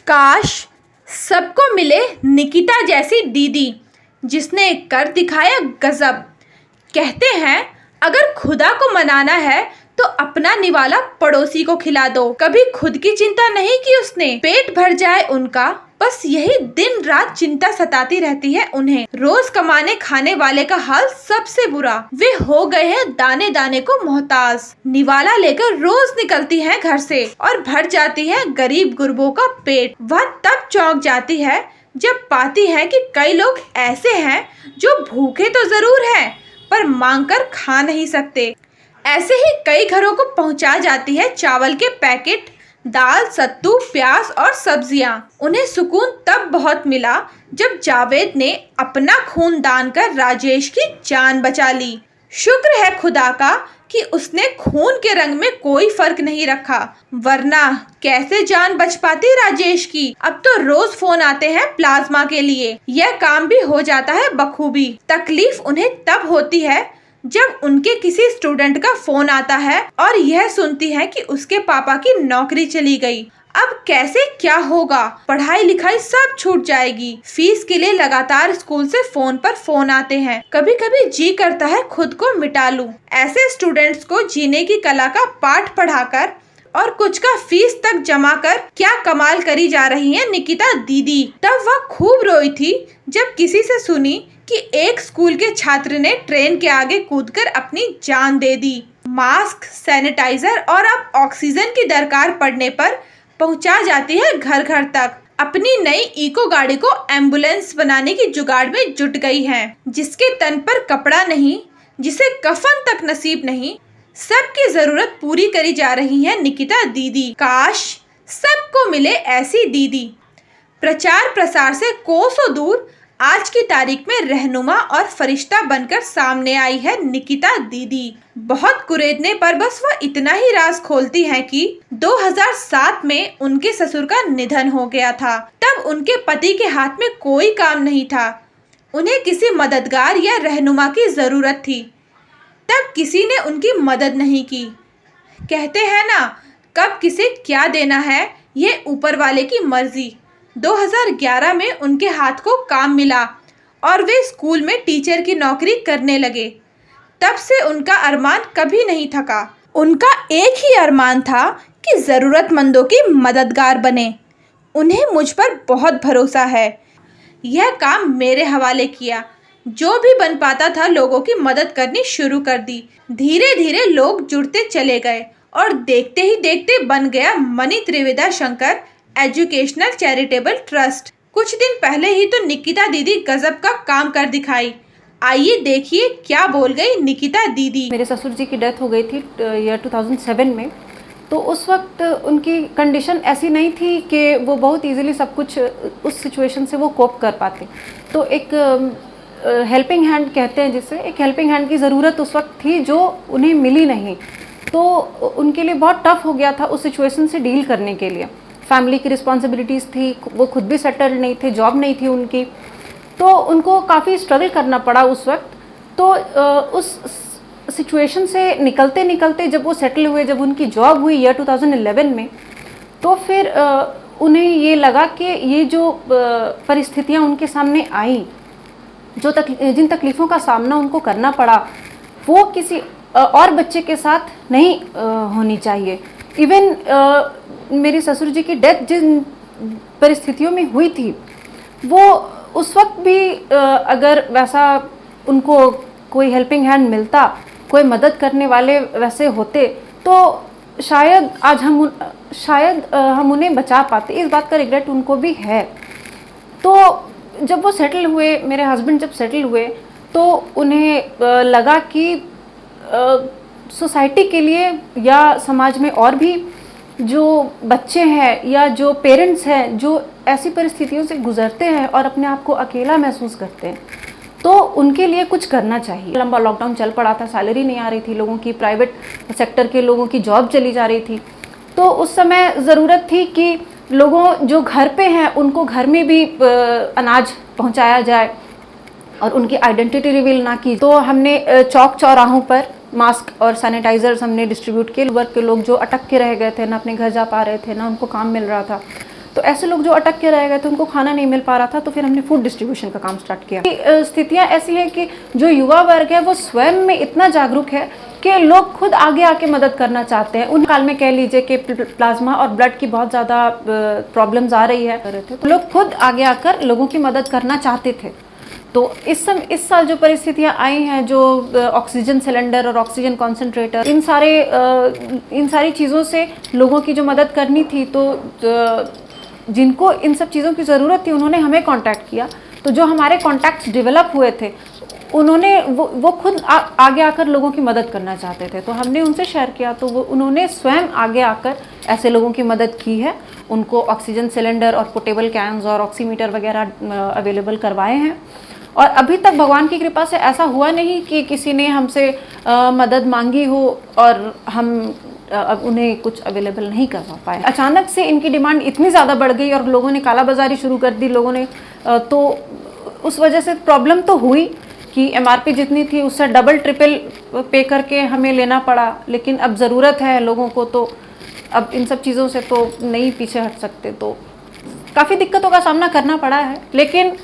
काश सबको मिले निकिता जैसी दीदी जिसने कर दिखाया गजब। कहते हैं अगर खुदा को मनाना है तो अपना निवाला पड़ोसी को खिला दो। कभी खुद की चिंता नहीं की उसने, पेट भर जाए उनका, बस यही दिन रात चिंता सताती रहती है उन्हें। रोज कमाने खाने वाले का हाल सबसे बुरा, वे हो गए हैं दाने दाने को मोहताज। निवाला लेकर रोज निकलती हैं घर से और भर जाती है गरीब गुरबों का पेट। वह तब चौंक जाती है जब पाती है कि कई लोग ऐसे हैं जो भूखे तो जरूर हैं पर मांगकर खा नहीं सकते। ऐसे ही कई घरों को पहुंचा जाती है चावल के पैकेट, दाल, सत्तू, प्याज और सब्जियां। उन्हें सुकून तब बहुत मिला जब जावेद ने अपना खून दान कर राजेश की जान बचा ली। शुक्र है खुदा का कि उसने खून के रंग में कोई फर्क नहीं रखा, वरना कैसे जान बच पाती राजेश की। अब तो रोज फोन आते हैं प्लाज्मा के लिए, यह काम भी हो जाता है बखूबी। तकलीफ उन्हें तब होती है जब उनके किसी स्टूडेंट का फोन आता है और यह सुनती है कि उसके पापा की नौकरी चली गई। अब कैसे क्या होगा, पढ़ाई लिखाई सब छूट जाएगी। फीस के लिए लगातार स्कूल से फोन पर फोन आते हैं। कभी कभी जी करता है खुद को मिटा लूं। ऐसे स्टूडेंट्स को जीने की कला का पाठ पढ़ाकर और कुछ का फीस तक जमा कर क्या कमाल करी जा रही हैं निकिता दीदी। तब वह खूब रोई थी जब किसी से सुनी कि एक स्कूल के छात्र ने ट्रेन के आगे कूदकर अपनी जान दे दी। मास्क, सैनिटाइजर और अब ऑक्सीजन की दरकार पड़ने पर पहुंचा जाती है घर घर तक। अपनी नई इको गाड़ी को एम्बुलेंस बनाने की जुगाड़ में जुट गई है। जिसके तन पर कपड़ा नहीं, जिसे कफन तक नसीब नहीं, सबकी जरूरत पूरी करी जा रही है निकिता दीदी। काश सबको मिले ऐसी दीदी। प्रचार प्रसार से कोसों दूर आज की तारीख में रहनुमा और फरिश्ता बनकर सामने आई है निकिता दीदी। बहुत कुरेदने पर बस वह इतना ही राज खोलती हैं कि 2007 में उनके ससुर का निधन हो गया था। तब उनके पति के हाथ में कोई काम नहीं था, उन्हें किसी मददगार या रहनुमा की जरूरत थी। तब किसी ने उनकी मदद नहीं की। कहते हैं ना, कब किसे क्या देना है ये ऊपर वाले की मर्जी। 2011 में उनके हाथ को काम मिला और वे स्कूल में टीचर की नौकरी करने लगे। तब से उनका अरमान कभी नहीं थका। उनका एक ही अरमान था कि ज़रूरतमंदों की मददगार बने। उन्हें मुझ पर बहुत भरोसा है। यह काम मेरे हवाले किया। जो भी बन पाता था लोगों की मदद करनी शुरू कर दी। धीरे धीरे लोग जुड़ते चले गए और देखते ही देखते बन गया Mani Triveda Shankar educational charitable trust. कुछ दिन पहले ही तो निकिता दीदी गजब का काम कर दिखाई। आइए देखिए क्या बोल गई निकिता दीदी। मेरे ससुर जी की डेथ हो गई थी ईयर 2007 में। तो उस वक्त उनकी कंडीशन ऐसी नहीं थी कि वो बहुत इजीली सब कुछ उस सिचुएशन से वो कोप कर पाते। तो एक हेल्पिंग हैंड कहते हैं जिसे, एक हेल्पिंग हैंड की ज़रूरत उस वक्त थी जो उन्हें मिली नहीं। तो उनके लिए बहुत टफ हो गया था उस सिचुएशन से डील करने के लिए। फैमिली की रिस्पॉन्सिबिलिटीज़ थी, वो खुद भी सेटल्ड नहीं थे, जॉब नहीं थी उनकी, तो उनको काफ़ी स्ट्रगल करना पड़ा उस वक्त। तो उस सिचुएशन से निकलते निकलते जब वो सेटल हुए, जब उनकी जॉब हुई ईयर 2011 में, तो फिर उन्हें ये लगा कि ये जो परिस्थितियाँ उनके सामने आई, जिन तकलीफ़ों का सामना उनको करना पड़ा, वो किसी और बच्चे के साथ नहीं होनी चाहिए। इवन मेरे ससुर जी की डेथ जिन परिस्थितियों में हुई थी, वो उस वक्त भी अगर वैसा उनको कोई हेल्पिंग हैंड मिलता, कोई मदद करने वाले वैसे होते, तो शायद आज हम उन्हें बचा पाते। इस बात का रिग्रेट उनको भी है। तो जब वो सेटल हुए, मेरे हस्बैंड जब सेटल हुए, तो उन्हें लगा कि सोसाइटी के लिए या समाज में और भी जो बच्चे हैं या जो पेरेंट्स हैं जो ऐसी परिस्थितियों से गुजरते हैं और अपने आप को अकेला महसूस करते हैं, तो उनके लिए कुछ करना चाहिए। लंबा लॉकडाउन चल पड़ा था, सैलरी नहीं आ रही थी लोगों की, प्राइवेट सेक्टर के लोगों की जॉब चली जा रही थी। तो उस समय ज़रूरत थी कि लोगों जो घर पे हैं उनको घर में भी अनाज पहुंचाया जाए और उनकी आइडेंटिटी रिवील ना की। तो हमने चौक चौराहों पर मास्क और सैनिटाइजर्स हमने डिस्ट्रीब्यूट किए। वर्क के लोग जो अटक के रह गए थे, ना अपने घर जा पा रहे थे, ना उनको काम मिल रहा था, तो ऐसे लोग जो अटक के रह गए थे, उनको खाना नहीं मिल पा रहा था, तो फिर हमने फूड डिस्ट्रीब्यूशन का काम स्टार्ट किया। स्थितियाँ ऐसी हैं कि जो युवा वर्ग है वो स्वयं में इतना जागरूक है कि लोग खुद आगे आके मदद करना चाहते हैं। उन काल में कह लीजिए कि प्लाज्मा और ब्लड की बहुत ज़्यादा प्रॉब्लम्स आ रही है, तो लोग खुद आगे आकर लोगों की मदद करना चाहते थे। तो इस साल जो परिस्थितियाँ आई हैं, जो ऑक्सीजन सिलेंडर और ऑक्सीजन कॉन्सेंट्रेटर, इन सारी चीज़ों से लोगों की जो मदद करनी थी, तो जिनको इन सब चीज़ों की ज़रूरत थी उन्होंने हमें कांटेक्ट किया। तो जो हमारे कॉन्टैक्ट्स डेवलप हुए थे, उन्होंने वो खुद आगे आकर लोगों की मदद करना चाहते थे, तो हमने उनसे शेयर किया। तो उन्होंने स्वयं आगे आकर ऐसे लोगों की मदद की है। उनको ऑक्सीजन सिलेंडर और पोर्टेबल कैन्स और ऑक्सीमीटर वगैरह अवेलेबल करवाए हैं। और अभी तक भगवान की कृपा से ऐसा हुआ नहीं कि किसी ने हमसे मदद मांगी हो और हम अब उन्हें कुछ अवेलेबल नहीं करवा पाए। अचानक से इनकी डिमांड इतनी ज़्यादा बढ़ गई और लोगों ने कालाबाजारी शुरू कर दी। लोगों ने तो उस वजह से प्रॉब्लम तो हुई कि एमआरपी जितनी थी उससे डबल ट्रिपल पे करके हमें लेना पड़ा। लेकिन अब ज़रूरत है लोगों को, तो अब इन सब चीज़ों से तो नहीं पीछे हट सकते। तो काफ़ी दिक्कतों का सामना करना पड़ा है, लेकिन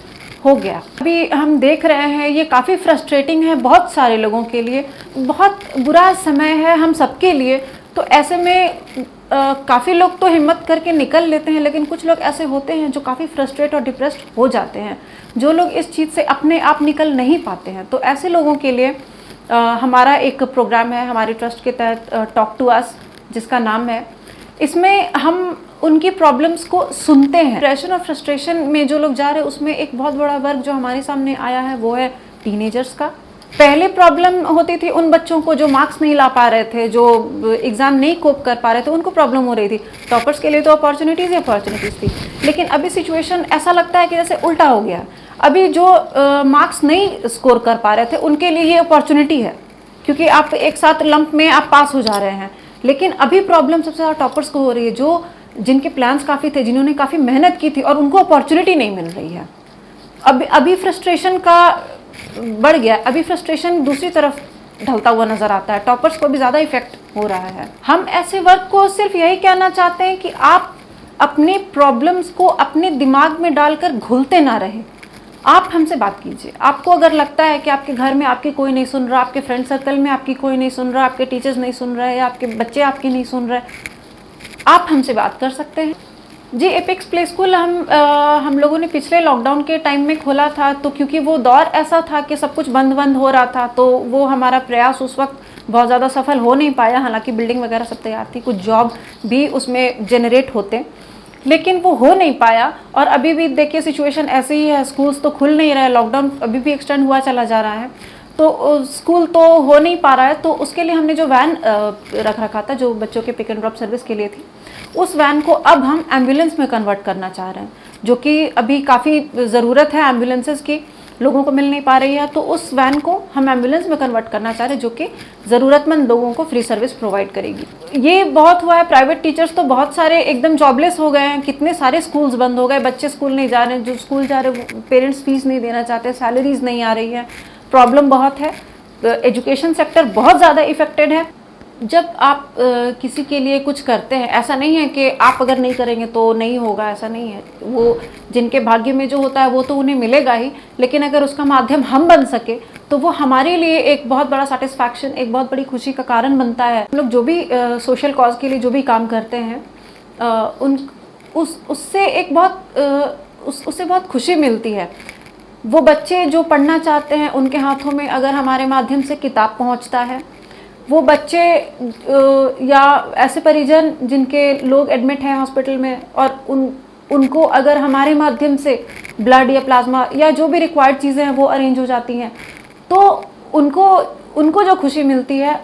हो गया। अभी हम देख रहे हैं ये काफ़ी फ्रस्ट्रेटिंग है बहुत सारे लोगों के लिए, बहुत बुरा समय है हम सबके लिए। तो ऐसे में काफ़ी लोग तो हिम्मत करके निकल लेते हैं, लेकिन कुछ लोग ऐसे होते हैं जो काफ़ी फ्रस्ट्रेट और डिप्रेस्ड हो जाते हैं, जो लोग इस चीज़ से अपने आप निकल नहीं पाते हैं। तो ऐसे लोगों के लिए हमारा एक प्रोग्राम है हमारे ट्रस्ट के तहत, टॉक टू अस जिसका नाम है। इसमें हम उनकी प्रॉब्लम्स को सुनते हैं। डिप्रेशन और फ्रस्ट्रेशन में जो लोग जा रहे हैं, उसमें एक बहुत बड़ा वर्ग जो हमारे सामने आया है वो है टीनेजर्स का। पहले प्रॉब्लम होती थी उन बच्चों को जो मार्क्स नहीं ला पा रहे थे, जो एग्ज़ाम नहीं कोप कर पा रहे थे, उनको प्रॉब्लम हो रही थी। टॉपर्स के लिए तो अपॉर्चुनिटीज़ थी, लेकिन अभी सिचुएशन ऐसा लगता है कि जैसे उल्टा हो गया। अभी जो मार्क्स नहीं स्कोर कर पा रहे थे उनके लिए ये अपॉर्चुनिटी है, क्योंकि आप एक साथ लंप में आप पास हो जा रहे हैं। लेकिन अभी प्रॉब्लम सबसे ज़्यादा टॉपर्स को हो रही है, जो जिनके प्लान्स काफ़ी थे, जिन्होंने काफ़ी मेहनत की थी और उनको अपॉर्चुनिटी नहीं मिल रही है। अभी फ्रस्ट्रेशन का बढ़ गया। अभी फ्रस्ट्रेशन दूसरी तरफ ढलता हुआ नज़र आता है, टॉपर्स को भी ज़्यादा इफेक्ट हो रहा है। हम ऐसे वर्ग को सिर्फ यही कहना चाहते हैं कि आप अपनी प्रॉब्लम्स को अपने दिमाग में डालकर घुलते ना रहे। आप हमसे बात कीजिए। आपको अगर लगता है कि आपके घर में आपकी कोई नहीं सुन रहा, आपके फ्रेंड सर्कल में आपकी कोई नहीं सुन रहा, आपके टीचर्स नहीं सुन रहे, या आपके बच्चे आपकी नहीं सुन रहे, आप हमसे बात कर सकते हैं। जी, एपेक्स प्ले स्कूल हम लोगों ने पिछले लॉकडाउन के टाइम में खोला था। तो क्योंकि वो दौर ऐसा था कि सब कुछ बंद हो रहा था, तो वो हमारा प्रयास उस वक्त बहुत ज़्यादा सफल हो नहीं पाया। हालांकि बिल्डिंग वगैरह सब तैयार थी, कुछ जॉब भी उसमें जनरेट होते, लेकिन वो हो नहीं पाया। और अभी भी देखिए सिचुएशन ऐसे ही है, स्कूल्स तो खुल नहीं रहे, लॉकडाउन अभी भी एक्सटेंड हुआ चला जा रहा है, तो स्कूल तो हो नहीं पा रहा है। तो उसके लिए हमने जो वैन रख रखा था, जो बच्चों के पिक एंड ड्रॉप सर्विस के लिए थी, उस वैन को अब हम एम्बुलेंस में कन्वर्ट करना चाह रहे हैं, जो कि अभी काफ़ी ज़रूरत है एम्बुलेंसेस की, लोगों को मिल नहीं पा रही है। तो उस वैन को हम एम्बुलेंस में कन्वर्ट करना चाह रहे हैं, जो कि ज़रूरतमंद लोगों को फ्री सर्विस प्रोवाइड करेगी। ये बहुत हुआ है। प्राइवेट टीचर्स तो बहुत सारे एकदम जॉबलेस हो गए हैं, कितने सारे स्कूल्स बंद हो गए, बच्चे स्कूल नहीं जा रहे हैं, जो स्कूल जा रहे हैं पेरेंट्स फीस नहीं देना चाहते, सैलरीज नहीं आ रही है, प्रॉब्लम बहुत है। एजुकेशन सेक्टर बहुत ज़्यादा इफेक्टेड है। जब आप किसी के लिए कुछ करते हैं, ऐसा नहीं है कि आप अगर नहीं करेंगे तो नहीं होगा, ऐसा नहीं है। वो जिनके भाग्य में जो होता है वो तो उन्हें मिलेगा ही, लेकिन अगर उसका माध्यम हम बन सके तो वो हमारे लिए एक बहुत बड़ा सेटिस्फैक्शन, एक बहुत बड़ी खुशी का कारण बनता है। हम लोग जो भी सोशल कॉज के लिए जो भी काम करते हैं, उससे बहुत खुशी मिलती है। वो बच्चे जो पढ़ना चाहते हैं, उनके हाथों में अगर हमारे माध्यम से किताब पहुंचता है, वो बच्चे या ऐसे परिजन जिनके लोग एडमिट हैं हॉस्पिटल में, और उनको अगर हमारे माध्यम से ब्लड या प्लाज्मा या जो भी रिक्वायर्ड चीज़ें हैं वो अरेंज हो जाती हैं, तो उनको जो खुशी मिलती है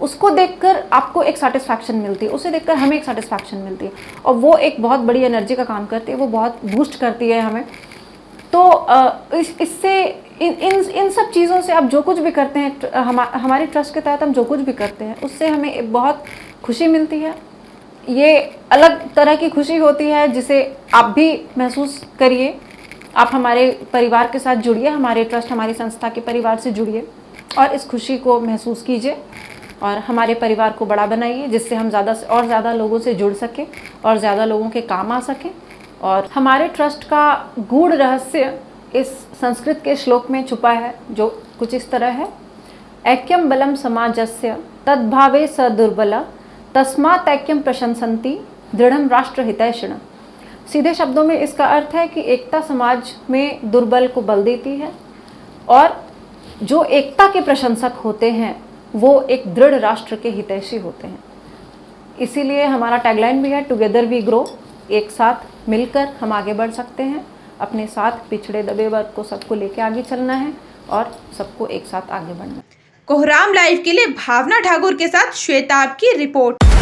उसको देखकर आपको एक सेटिस्फैक्शन मिलती है, उसे देखकर हमें एक सेटिस्फैक्शन मिलती है, और वो एक बहुत बड़ी एनर्जी का काम करती है, वो बहुत बूस्ट करती है हमें। तो इससे इन सब चीज़ों से आप जो कुछ भी करते हैं, हमारे ट्रस्ट के तहत हम जो कुछ भी करते हैं, उससे हमें बहुत खुशी मिलती है। ये अलग तरह की खुशी होती है जिसे आप भी महसूस करिए। आप हमारे परिवार के साथ जुड़िए, हमारे ट्रस्ट, हमारी संस्था के परिवार से जुड़िए और इस खुशी को महसूस कीजिए और हमारे परिवार को बड़ा बनाइए, जिससे हम ज़्यादा से और ज़्यादा लोगों से जुड़ सकें और ज़्यादा लोगों के काम आ सकें। और हमारे ट्रस्ट का गूढ़ रहस्य इस संस्कृत के श्लोक में छुपा है, जो कुछ इस तरह है। ऐक्यम बलम समाजस्य तद्भावे स दुर्बला तस्मात् ऐक्यम प्रशंसन्ति दृढ़म राष्ट्र हितैषिणः। सीधे शब्दों में इसका अर्थ है कि एकता समाज में दुर्बल को बल देती है और जो एकता के प्रशंसक होते हैं वो एक दृढ़ राष्ट्र के हितैषी होते हैं। इसीलिए हमारा टैगलाइन भी है टुगेदर वी ग्रो। एक साथ मिलकर हम आगे बढ़ सकते हैं, अपने साथ पिछड़े दबे वर्ग को सबको लेके आगे चलना है और सबको एक साथ आगे बढ़ना है। कोहराम लाइव के लिए भावना ठाकुर के साथ श्वेताब की रिपोर्ट।